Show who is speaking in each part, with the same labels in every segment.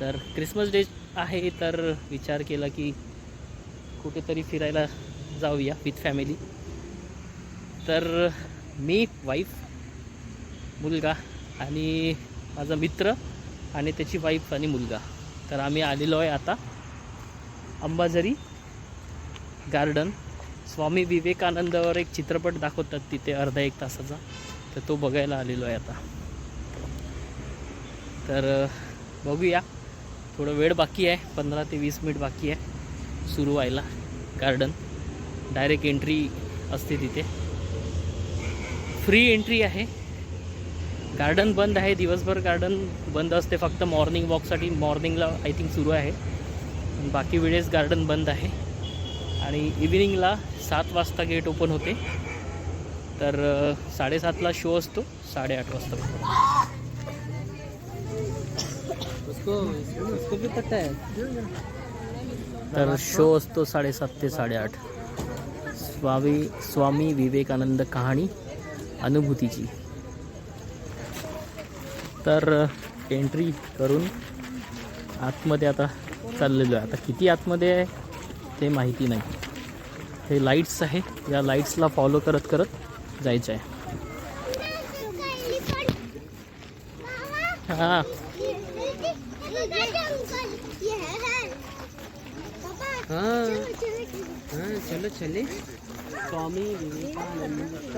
Speaker 1: तर Christmas day आहे तर विचार केला की कुठेतरी फिरायला जाऊया विथ फॅमिली. तर मी, वाईफ, मुलगा आणि माझा मित्र आणि त्याची वाईफ आणि मुलगा, तर आम्ही आलेलो आहे आता अंबाझरी गार्डन. स्वामी विवेकानंदवर एक चित्रपट दाखवतात तिथे अर्धा एक तासाचा, तर तो बघायला आलेलो आहे आता. तर बघूया, थोडं वेळ बाकी आहे, 15 ते 20 मिनिट बाकी आहे सुरू व्हायला गार्डन. डायरेक्ट एंट्री असते तिथे, फ्री एंट्री आहे. गार्डन बंद आहे दिवसभर, गार्डन बंद असते फक्त मॉर्निंग वॉकसाठी. मॉर्निंगला आय थिंक सुरू आहे, बाकी वेळेस गार्डन बंद आहे. आणि इव्हिनिंगला 7 वाजता गेट ओपन होते, तर 7:30ला शो असतो, 8:30 वाजता. तर शो असतो 7:30 ते 8:30. स्वामी विवेकानंद कहाणी अनुभूतीची. तर एंट्री करून आतमध्ये आता चाललेलो आहे. आता किती आतमध्ये आहे ते माहिती नाही. हे लाईट्स आहे, या लाईट्सला फॉलो करत करत जायचं आहे. हां चलो चले. स्वामी विवेकानंद,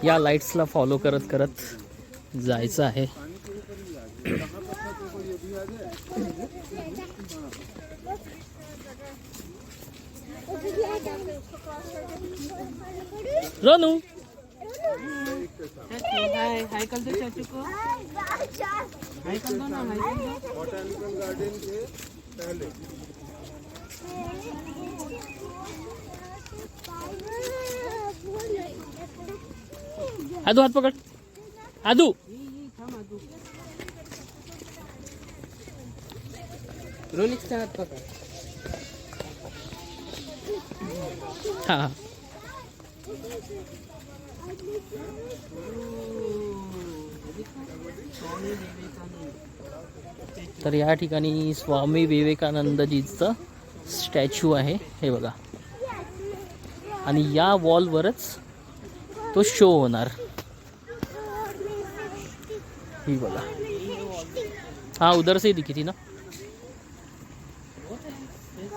Speaker 1: या लाईट्सला फॉलो करत करत जायचं आहे. रोनू हाय हाय कर दो चाचू को, हाय कर दो ना, हाय कर दो. बॉटैनिकल गार्डन के पहले आदू हाथ पकड़, आदू रोनिक्सचा हात पकड. हां तर या ठिकाणी स्वामी विवेकानंदजीचं स्टॅच्यू आहे, हे बघा. आणि या वॉलवरच तो शो होणार, ही बघा. हाँ उधर से ही दिखी थी ना.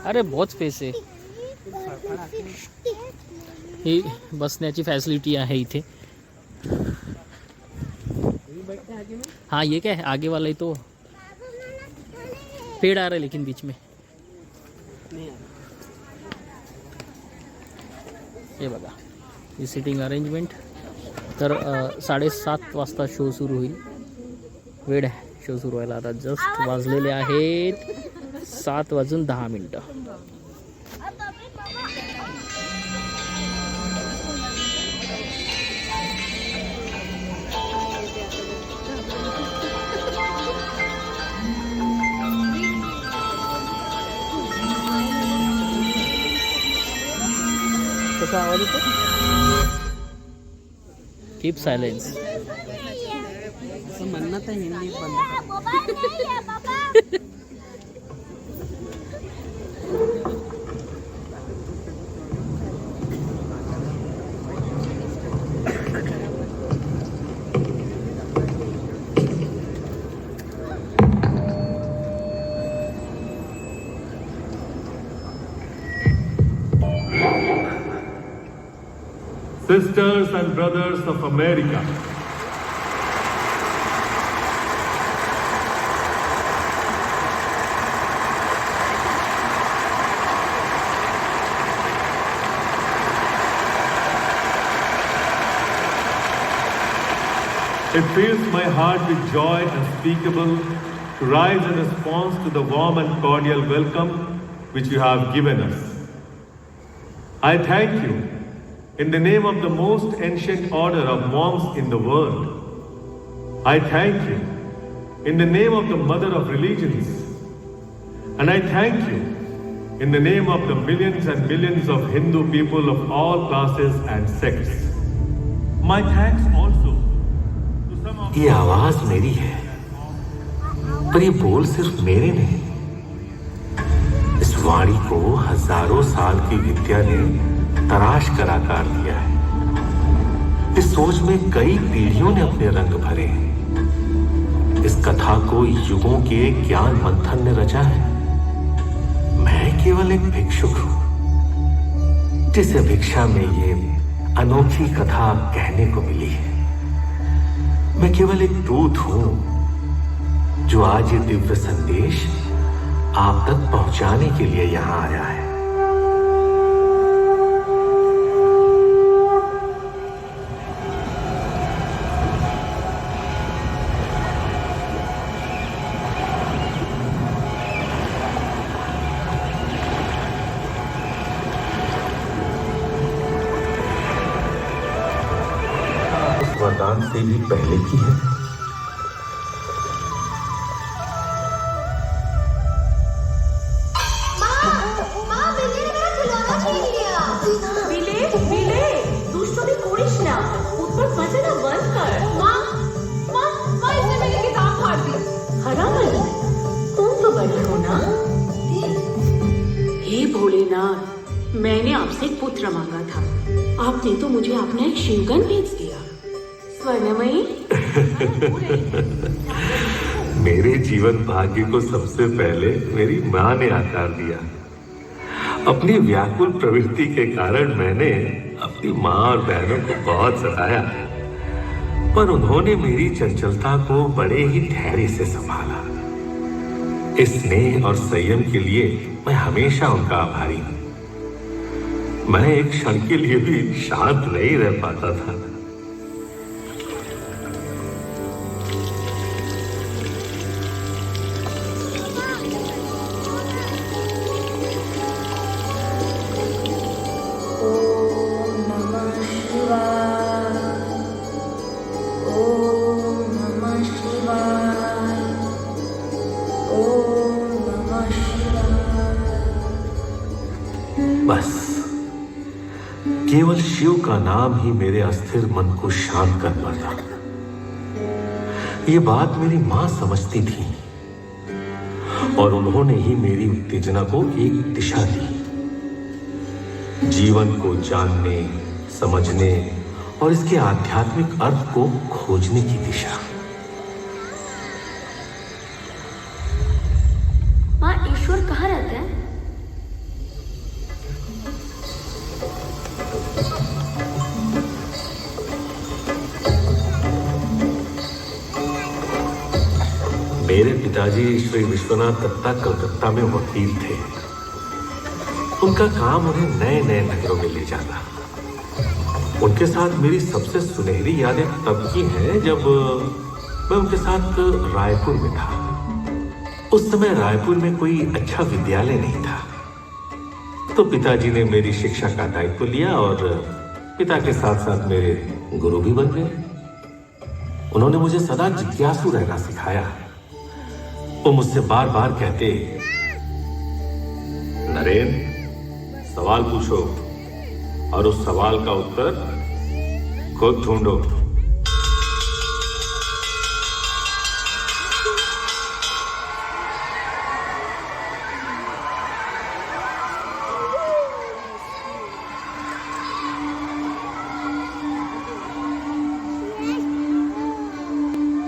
Speaker 1: अरे बहुत स्पेस आहे. ही बसण्याची फॅसिलिटी आहे इथे. हाँ ये क्या है, आगे वाला ही तो पेड़ आ रहा है लेकिन बीच में. हे बघा ही सिटिंग अरेंजमेंट. तर 7:30 वाजता शो सुरू होईल. वेळ आहे शो सुरू व्हायला. आता जस्ट वाजलेले आहेत 7:10. कसा आवाज येतो? Keep silence. म्हणणं तर Hindi
Speaker 2: Sisters and brothers of America, it fills my heart with joy unspeakable to rise in response to the warm and cordial welcome which you have given us. I thank you in the name of the most ancient order of monks in the world. I thank you in the name of the mother of religions. And I thank you in the name of the millions and millions of Hindu people of all classes and sects. My thanks also to some of
Speaker 3: ये आवाज मेरी है, पर ये बोल सिर्फ मेरे नहीं, इस वाणी को हजारों साल की विद्या ने तराश कर आकार दिया है। इस सोच में कई पीढ़ियों ने अपने रंग भरे हैं। इस कथा को युगों के ज्ञान मंथन ने रचा है। मैं केवल एक भिक्षुक हूं जिसे भिक्षा में ये अनोखी कथा कहने को मिली है। मैं केवल एक दूत हूं जो आज ये दिव्य संदेश आप तक पहुंचाने के लिए यहां आया है। वरदान से भी पहले की है।
Speaker 4: हे भोलेनाथ, मैंने आपसे एक पुत्र मांगा था, आपने तो मुझे अपना एक शिवगन भेज दिया। स्वर्णमयी,
Speaker 3: मेरे जीवन भाग्य को सबसे पहले मेरी मां ने आकार दिया। अपनी व्याकुल प्रवृत्ति के कारण मैंने अपनी मां और बहनों को बहुत सताया, पर उन्होंने मेरी चंचलता को बड़े ही धैर्य से संभाला। इस स्नेह और संयम के लिए मैं हमेशा उनका आभारी हूं। मैं एक क्षण के लिए भी शांत नहीं रह पाता था। बस केवल शिव का नाम ही मेरे अस्थिर मन को शांत कर पाता। ये बात मेरी मां समझती थी और उन्होंने ही मेरी उत्तेजना को एक दिशा दी। जीवन को जानने, समझने और इसके आध्यात्मिक अर्थ को खोजने की दिशा।
Speaker 4: मां, ईश्वर कहाँ रहता है?
Speaker 3: मेरे पिताजी श्री विश्वनाथ दत्ता कलकत्ता में वकील थे। उनका काम उन्हें नए नए नगरों में ले जाना। उनके साथ मेरी सबसे सुनहरी यादें तब की हैं जब मैं उनके साथ रायपुर में था। उस समय रायपुर में कोई अच्छा विद्यालय नहीं था, तो पिताजी ने मेरी शिक्षा का दायित्व लिया और पिता के साथ साथ मेरे गुरु भी बन गए। उन्होंने मुझे सदा जिज्ञासु रहना सिखाया। वो मुझसे बार बार कहते, नरेन, सवाल पूछो और उस सवाल का उत्तर खुद ढूंढो।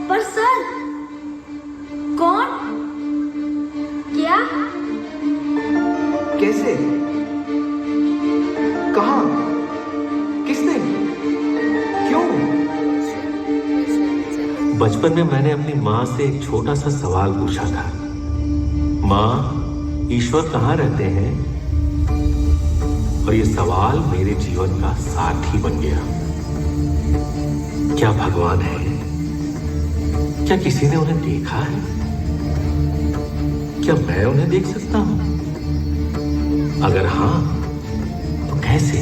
Speaker 4: पर सर, कौन? क्या?
Speaker 5: कैसे? कहाँ? किसने? क्यों?
Speaker 3: बचपन में मैंने अपनी माँ से एक छोटा सा सवाल पूछा था, माँ, ईश्वर कहाँ रहते हैं? और ये सवाल मेरे जीवन का साथी बन गया। क्या भगवान है? क्या किसी ने उन्हें देखा है? क्या मैं उन्हें देख सकता हूं? अगर हां, तो कैसे?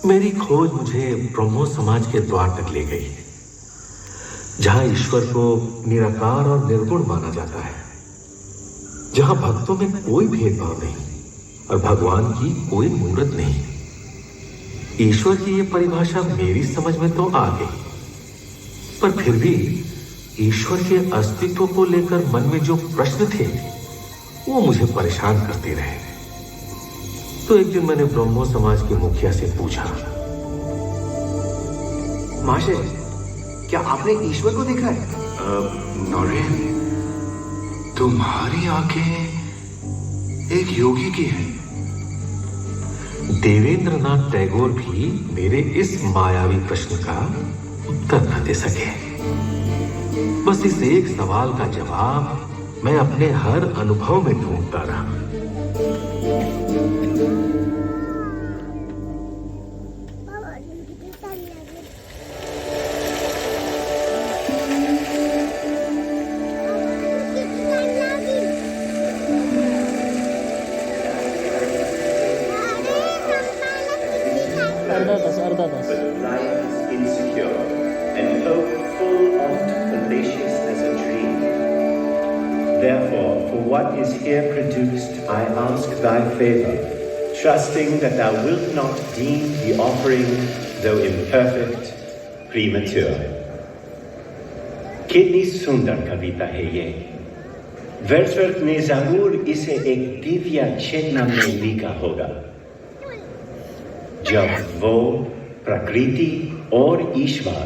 Speaker 3: मेरी खोज मुझे ब्रह्मो समाज के द्वार तक ले गई, जहां ईश्वर को निराकार और निर्गुण माना जाता है, जहां भक्तों में कोई भेदभाव नहीं और भगवान की कोई मूर्त नहीं। ईश्वर की यह परिभाषा मेरी समझ में तो आ गई, पर फिर भी ईश्वर के अस्तित्व को लेकर मन में जो प्रश्न थे वो मुझे परेशान करते रहे। तो एक दिन मैंने ब्रह्मो समाज के मुखिया से पूछा,
Speaker 5: महाशय, क्या आपने ईश्वर को देखा है?
Speaker 6: नौरेन, तुम्हारी आंखें एक योगी की हैं।
Speaker 3: देवेंद्रनाथ टैगोर भी मेरे इस मायावी प्रश्न का उत्तर न दे सके। बस इस एक सवाल का जवाब मैं अपने हर अनुभव में ढूंढता रहा।
Speaker 1: अर्धा तास
Speaker 7: Life is insecure and hope full of fallacious as a dream. Therefore, for what is here produced, I ask thy favor, trusting that thou wilt not deem the offering, though imperfect, premature. कितनी सुंदर कविता है ये। वर्dsworth ने जरूर इसे एक दिव्य चेतना में लिखा होगा, जब वो प्रकृति और ईश्वर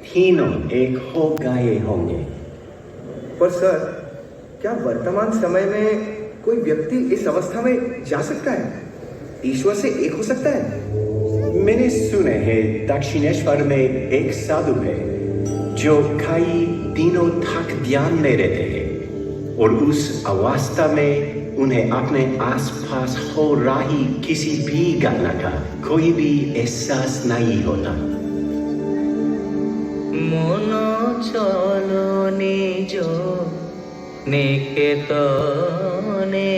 Speaker 7: तीनों एक हो गए होंगे।
Speaker 5: पर सर, क्या वर्तमान समय में कोई व्यक्ति इस अवस्था में जा सकता है? ईश्वर से एक हो सकता है?
Speaker 7: मैंने सुने हैं दक्षिणेश्वर में एक साधु है जो कई दिनों तक ध्यान में रहते हैं और उस अवस्था में उन्हें अपने आसपास हो रही किसी भी घटना का कोई भी एहसास नहीं होता।
Speaker 1: মনো চলো নিজ নিকেতনে,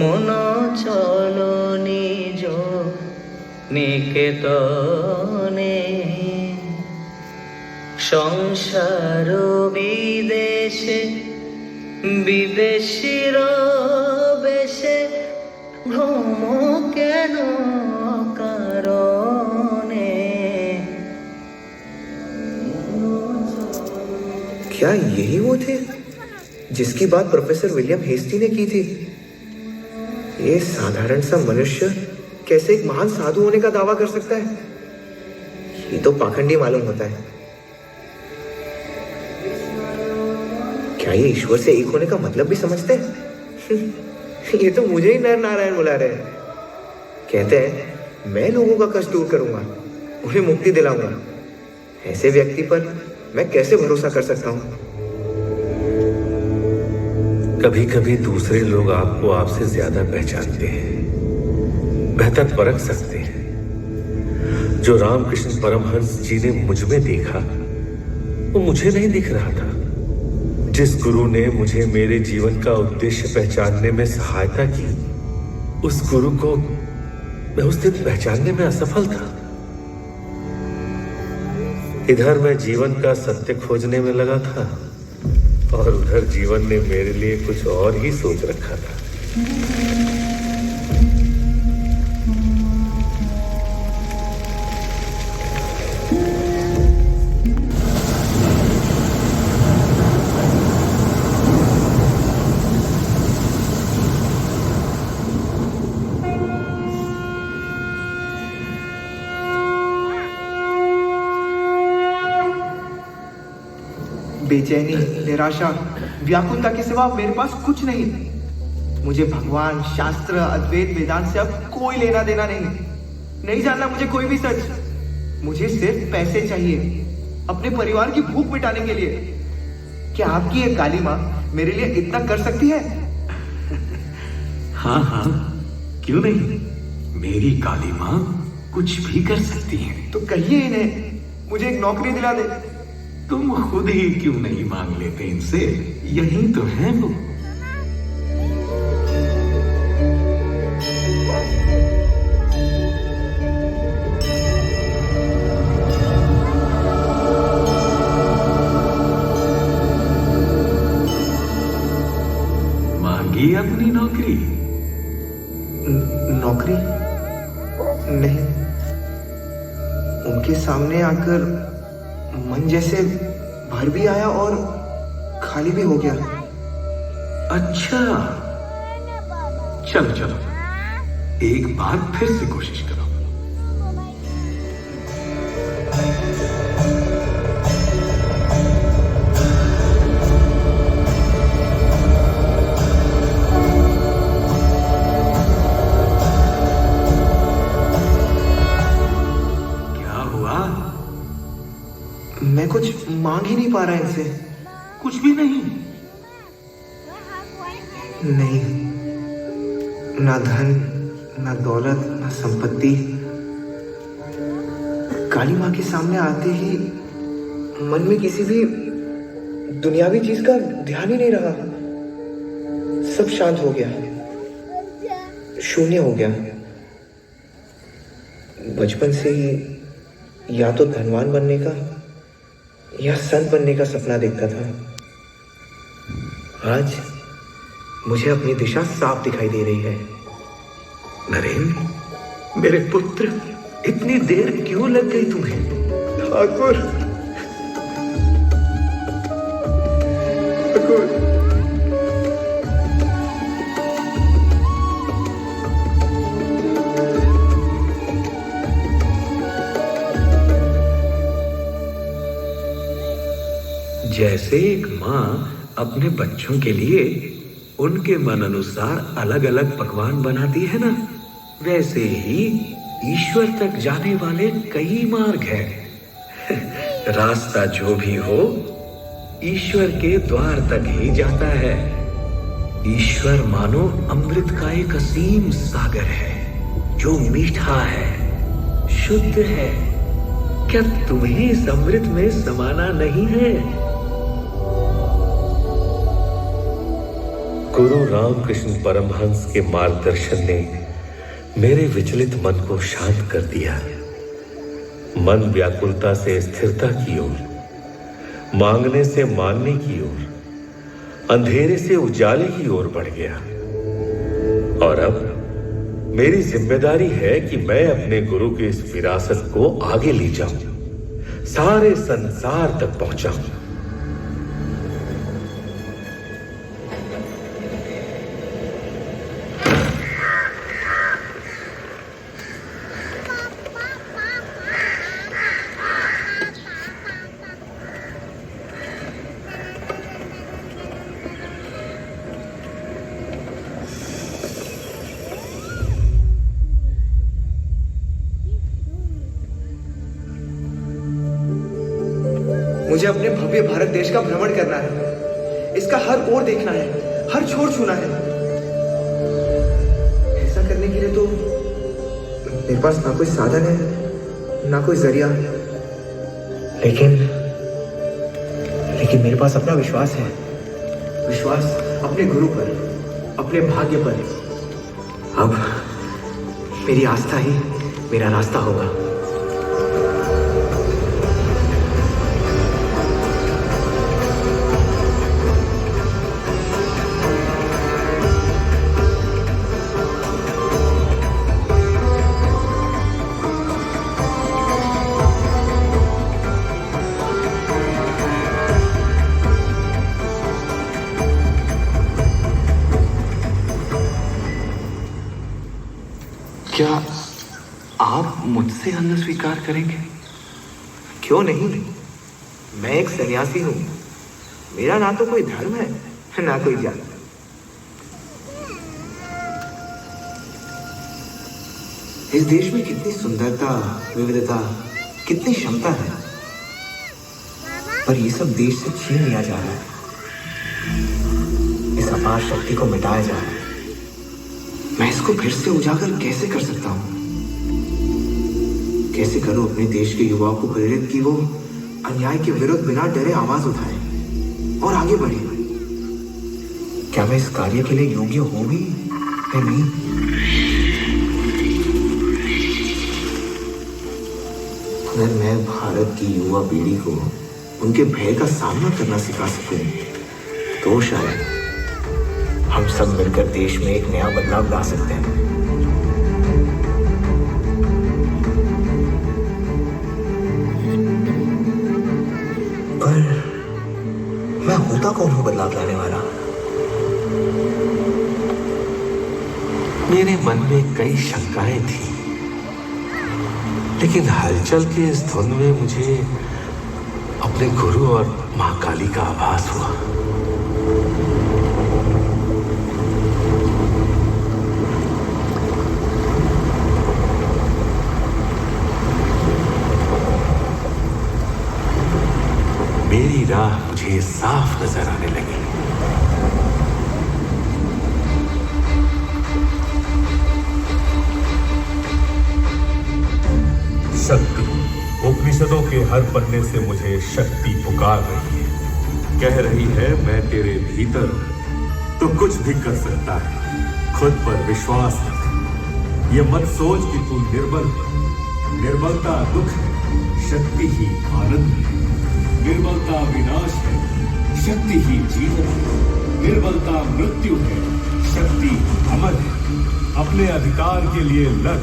Speaker 1: মনো চলো নিজ নিকেতনে, সংসার বিদেশে বিদেশির বেশে ভ্রম কেন কারণে।
Speaker 5: क्या यही वो थे जिसकी बात प्रोफेसर विलियम हेस्टी ने की थी? ये साधारण सा मनुष्य कैसे एक महान साधु होने का दावा कर सकता है? ये तो पाखंडी मालूम होता है। क्या ये ईश्वर से एक होने का मतलब भी समझते हैं? ये तो मुझे ही नर नारायण बुला रहे हैं। कहते हैं मैं लोगों का कष्ट दूर करूंगा, उन्हें मुक्ति दिलाऊंगा। ऐसे व्यक्ति पर मैं कैसे भरोसा कर सकता हूं?
Speaker 3: कभी कभी दूसरे लोग आपको आपसे ज्यादा पहचानते हैं, बेहतर परख सकते हैं। जो रामकृष्ण परमहंस जी ने मुझ में देखा वो मुझे नहीं दिख रहा था। जिस गुरु ने मुझे मेरे जीवन का उद्देश्य पहचानने में सहायता की, उस गुरु को मैं उस दिन पहचानने में असफल था। इधर मैं जीवन का सत्य खोजने में लगा था और उधर जीवन ने मेरे लिए कुछ और ही सोच रखा था।
Speaker 5: बेचैनी, निराशा, व्याकुलता के सिवा मेरे पास कुछ नहीं। मुझे भगवान, शास्त्र, अद्वैत, वेदांत से अब कोई लेना देना नहीं जानना मुझे कोई भी सच। मुझे सिर्फ पैसे चाहिए अपने परिवार की भूख मिटाने के लिए। क्या आपकी ये काली माँ मेरे लिए इतना कर सकती है?
Speaker 6: हाँ हाँ, क्यों नहीं। मेरी काली माँ कुछ भी कर सकती है।
Speaker 5: तो कहिए इन्हें मुझे एक नौकरी दिला दे।
Speaker 6: तुम खुद ही क्यों नहीं मांग लेते इनसे? यही तो है वो।
Speaker 5: मांगी अपनी नौकरी? नौकरी नहीं। उनके सामने आकर मन जैसे भर भी आया और खाली भी हो गया।
Speaker 6: अच्छा, चलो चलो, एक बार फिर से कोशिश करो। क्या हुआ?
Speaker 5: मैं कुछ मांग ही नहीं पा रहा इनसे।
Speaker 6: कुछ भी नहीं?
Speaker 5: नहीं, ना धन, ना दौलत, ना संपत्ति। काली माँ के सामने आते ही मन में किसी भी दुनियावी चीज का ध्यान ही नहीं रहा। सब शांत हो गया, शून्य हो गया। बचपन से ही या तो धनवान बनने का या संत बनने का सपना देखता था। आज मुझे अपनी दिशा साफ दिखाई दे रही है।
Speaker 6: नरेंद्र, मेरे पुत्र, इतनी देर क्यों लग गई तुम्हें?
Speaker 5: ठाकुर, ठाकुर,
Speaker 6: जैसे एक माँ अपने बच्चों के लिए उनके मन अनुसार अलग अलग पकवान बनाती है ना, वैसे ही ईश्वर तक जाने वाले कई मार्ग हैं। रास्ता जो भी हो, ईश्वर के द्वार तक ही जाता है। ईश्वर मानो अमृत का एक असीम सागर है, जो मीठा है, शुद्ध है। क्या तुम्हें इस अमृत में समाना नहीं है?
Speaker 3: गुरु रामकृष्ण परमहंस के मार्गदर्शन ने मेरे विचलित मन को शांत कर दिया। मन व्याकुलता से स्थिरता की ओर, मांगने से मानने की ओर, अंधेरे से उजाले की ओर बढ़ गया। और अब मेरी जिम्मेदारी है कि मैं अपने गुरु की इस विरासत को आगे ले जाऊं, सारे संसार तक पहुंचाऊं।
Speaker 5: मुझे अपने भव्य भारत देश का भ्रमण करना है। इसका हर ओर देखना है, हर छोर छूना है। ऐसा करने के लिए तो मेरे पास ना कोई साधन है, ना कोई जरिया। लेकिन मेरे पास अपना विश्वास है। विश्वास अपने गुरु पर, अपने भाग्य पर। अब मेरी आस्था ही मेरा रास्ता होगा।
Speaker 6: क्या आप मुझसे अन्न स्वीकार करेंगे?
Speaker 5: क्यों नहीं? मैं एक सन्यासी हूं। मेरा ना तो कोई धर्म है, ना कोई जात। इस देश में कितनी सुंदरता, विविधता, कितनी क्षमता है, पर ये सब देश से छीन लिया जा रहा है। इस अपार शक्ति को मिटाया जा रहा है। मैं इसको फिर से उजागर कैसे कर सकता हूं? कैसे करूं अपने देश के युवाओं को प्रेरित कि वो अन्याय के विरुद्ध बिना डरे आवाज उठाए और आगे बढ़े? क्या मैं इस कार्य के लिए योग्य हूं भी या नहीं? अगर मैं भारत की युवा पीढ़ी को उनके भय का सामना करना सिखा सकूं, तो शायद हम सब मिलकर देश में एक नया बदलाव ला सकते हैं।
Speaker 6: होता कौन हो बदलाव लाने वाला? मेरे मन में कई शंकाएं थी, लेकिन हलचल के इस धुन में मुझे अपने गुरु और मां काली का आभास हुआ। मेरी राह मुझे साफ नजर आने लगी।
Speaker 2: शक्ति, उपनिषदों के हर पन्ने से मुझे शक्ति पुकार रही है, कह रही है मैं तेरे भीतर हूं, तो कुछ भी कर सकता है। खुद पर विश्वास रख। ये मत सोच कि तू निर्बल है। निर्बलता दुख है, शक्ति ही आनंद है। निर्बलता विनाश है, शक्ति ही जीवन है। निर्बलता मृत्यु है, शक्ति अमर है। अपने अधिकार के लिए लड़,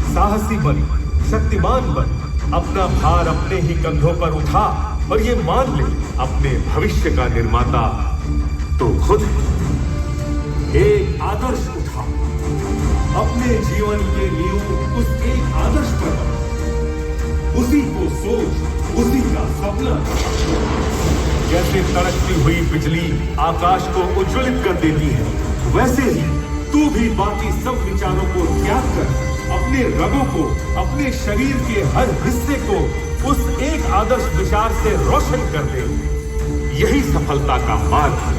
Speaker 2: साहसी बन, शक्तिमान बन। अपना भार अपने ही कंधों पर उठा और ये मान ले, अपने भविष्य का निर्माता तो खुद है। एक आदर्श उठा, अपने जीवन के लिए उस एक आदर्श पर बन। उसी को सोच, उसी का सपना। जैसे तड़कती हुई बिजली आकाश को उज्ज्वलित कर देती है, वैसे ही तू भी बाकी सब विचारों को त्याग कर अपने रगों को, अपने शरीर के हर हिस्से को उस एक आदर्श विचार से रोशन कर दे। यही सफलता का मार्ग है।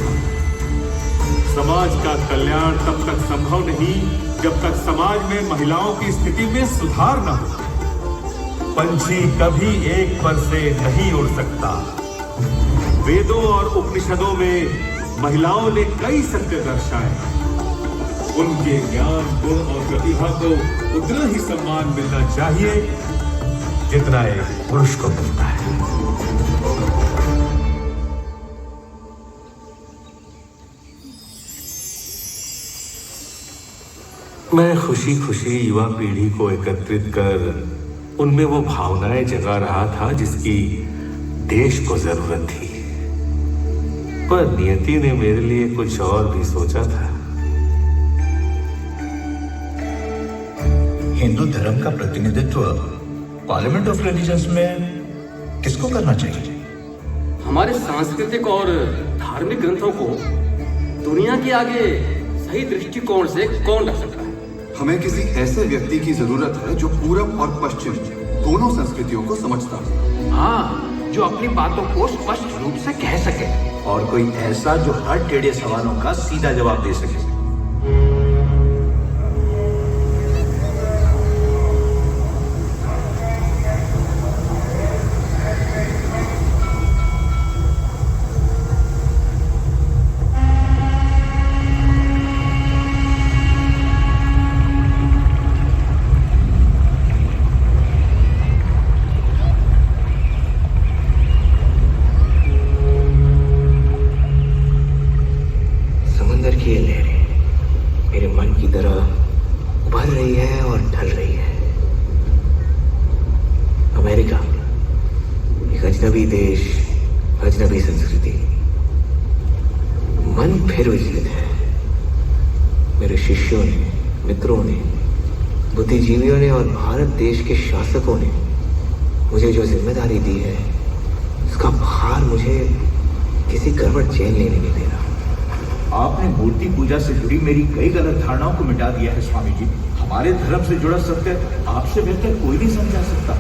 Speaker 2: समाज का कल्याण तब तक संभव नहीं जब तक समाज में महिलाओं की स्थिति में सुधार न हो। पंछी कभी एक पर से नहीं उड़ सकता। वेदों और उपनिषदों में महिलाओं ने कई सत्य दर्शाए। उनके ज्ञान, गुण और प्रतिभा को उतना ही सम्मान मिलना चाहिए जितना एक पुरुष को मिलता है।
Speaker 3: मैं खुशी खुशी युवा पीढ़ी को एकत्रित कर उनमें वो भावनाएं जगा रहा था जिसकी देश को जरूरत थी। पर नियति ने मेरे लिए कुछ और भी सोचा था।
Speaker 8: हिंदू धर्म का प्रतिनिधित्व पार्लियामेंट ऑफ रिलीजन्स में किसको करना चाहिए?
Speaker 9: हमारे सांस्कृतिक और धार्मिक ग्रंथों को दुनिया के आगे सही दृष्टिकोण से कौन रख सकता है?
Speaker 10: हमें किसी ऐसे व्यक्ति की जरूरत है जो पूरब और पश्चिम दोनों संस्कृतियों को समझता हो।
Speaker 8: हाँ, जो अपनी बातों को स्पष्ट रूप से कह सके, और कोई ऐसा जो हर टेढ़े सवालों का सीधा जवाब दे सके।
Speaker 6: अजनबी देश, अजनबी संस्कृति, मन फिर विचलित है। मेरे शिष्यों ने, मित्रों ने, बुद्धिजीवियों ने और भारत देश के शासकों ने मुझे जो जिम्मेदारी दी है, उसका भार मुझे किसी करवट चैन लेने नहीं दे रहा।
Speaker 8: आपने मूर्ति पूजा से जुड़ी मेरी कई गलत धारणाओं को मिटा दिया है स्वामी जी। हमारे धर्म से जुड़ा सत्य आपसे बेहतर कोई नहीं समझा सकता।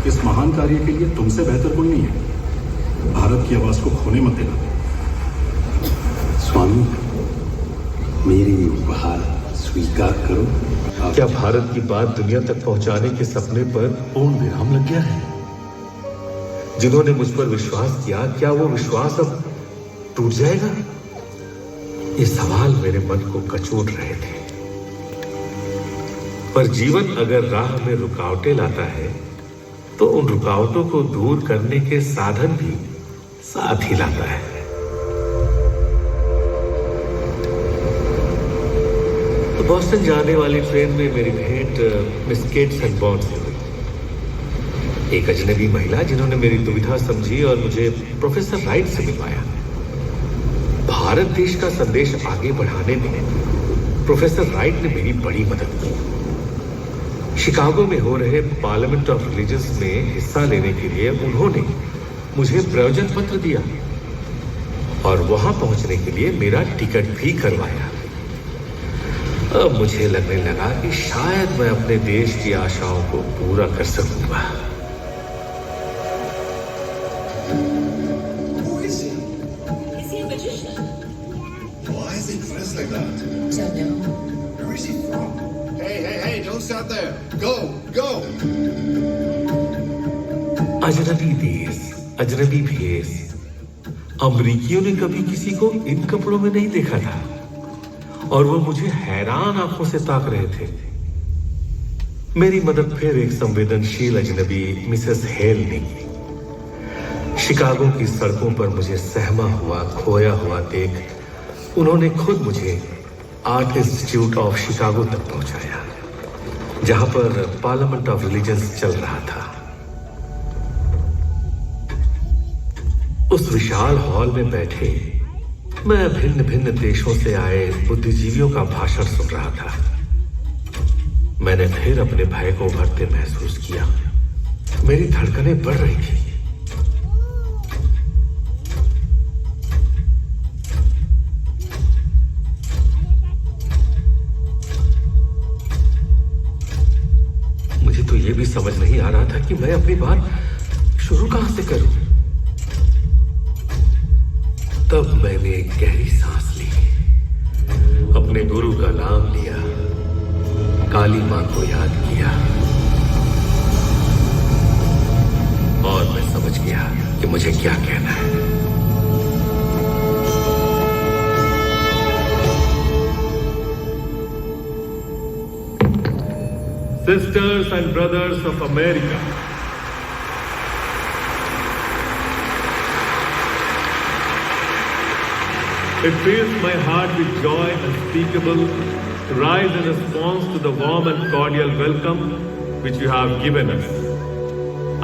Speaker 10: इस महान कार्य के लिए तुमसे बेहतर कोई नहीं है। भारत की आवाज को खोने मत देना। स्वामी, मेरी उपहार स्वीकार करो।
Speaker 3: क्या भारत की बात दुनिया तक पहुंचाने के सपने पर पूर्ण विराम लग गया है? जिन्होंने मुझ पर विश्वास किया, क्या वो विश्वास अब टूट जाएगा? ये सवाल मेरे मन को कचोट रहे थे। पर जीवन अगर राह में रुकावटें लाता है, तो उन रुकावटों को दूर करने के साधन भी साथ ही लाता है। तो बॉस्टन जाने वाली ट्रेन में मेरी भेंट मिस केट सनबॉर्न से हुई। एक अजनबी महिला जिन्होंने मेरी दुविधा समझी और मुझे प्रोफेसर राइट से मिलवाया। भारत देश का संदेश आगे बढ़ाने में प्रोफेसर राइट ने मेरी बड़ी मदद की। शिकागो में हो रहे पार्लियामेंट ऑफ रिलीजन्स में हिस्सा लेने के लिए उन्होंने मुझे प्रयोजन पत्र दिया और वहां पहुंचने के लिए मेरा टिकट भी करवाया। अब मुझे लगने लगा कि शायद मैं अपने देश की आशाओं को पूरा कर सकूंगा। अजनबी देश, अजनबी भेष। अमरीकियों ने कभी किसी को इन कपड़ों में नहीं देखा था और वो मुझे हैरान आंखों से ताक रहे थे। मेरी मदद फिर एक संवेदनशील अजनबी मिसेस हेल ने की। शिकागो की सड़कों पर मुझे सहमा हुआ, खोया हुआ देख उन्होंने खुद मुझे आर्ट इंस्टीट्यूट ऑफ शिकागो तक पहुंचाया, जहां पर पार्लियामेंट ऑफ रिलीजन्स चल रहा था। उस विशाल हॉल में बैठे मैं भिन्न भिन्न देशों से आए बुद्धिजीवियों का भाषण सुन रहा था। मैंने फिर अपने भय को उभरते महसूस किया। मेरी धड़कनें बढ़ रही थी। मुझे तो यह भी समझ नहीं आ रहा था कि मैं अपनी बात शुरू कहां से करूं। तब मैंने एक गहरी सांस ली, अपने गुरु का नाम लिया, काली मां को याद किया और मैं समझ गया कि मुझे क्या कहना है।
Speaker 2: Sisters and brothers of America, it fills my heart with joy unspeakable to rise in response to the warm and cordial welcome which you have given us.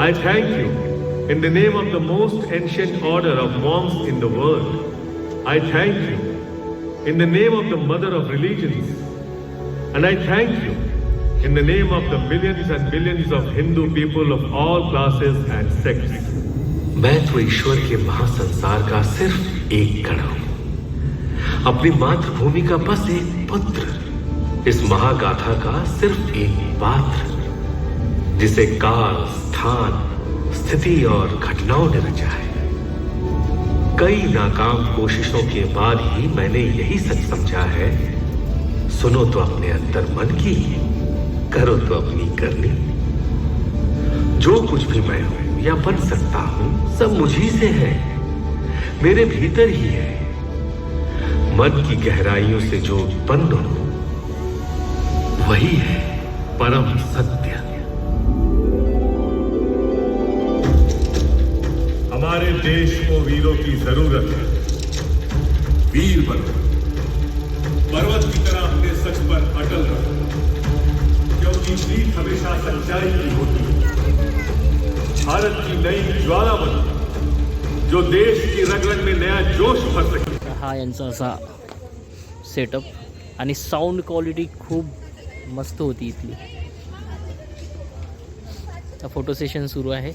Speaker 2: I thank you in the name of the most ancient order of monks in the world. I thank you in the name of the mother of religions. And I thank you in the name of the millions and billions of Hindu people of all classes and sects.
Speaker 3: मैं तो ईश्वर के महासंसार का सिर्फ एक कण हूं, अपनी मातृभूमि का बस एक पुत्र, इस महागाथा का सिर्फ एक पात्र, जिसे काल, स्थान, स्थिति और घटनाओं ने रचा है। कई नाकाम कोशिशों के बाद ही मैंने यही सच समझा है, सुनो तो अपने अंतर मन की, करो तो अपनी करनी। जो कुछ भी मैं हूं या बन सकता हूं, सब मुझी से है, मेरे भीतर ही है। मन की गहराइयों से जो उत्पन्न हो, वही है परम सत्य।
Speaker 2: हमारे देश को वीरों की जरूरत है। वीर बनो, पर्वत की तरह अपने सच पर अटल रहो, क्योंकि जीत हमेशा सच्चाई की होती है। भारत की नई ज्वाला बनो, जो देश की रग-रग में नया जोश भर सके।
Speaker 1: हा यांचा असा सेटअप आणि साऊंड क्वालिटी खूप मस्त होती इथली. फोटो सेशन सुरू आहे.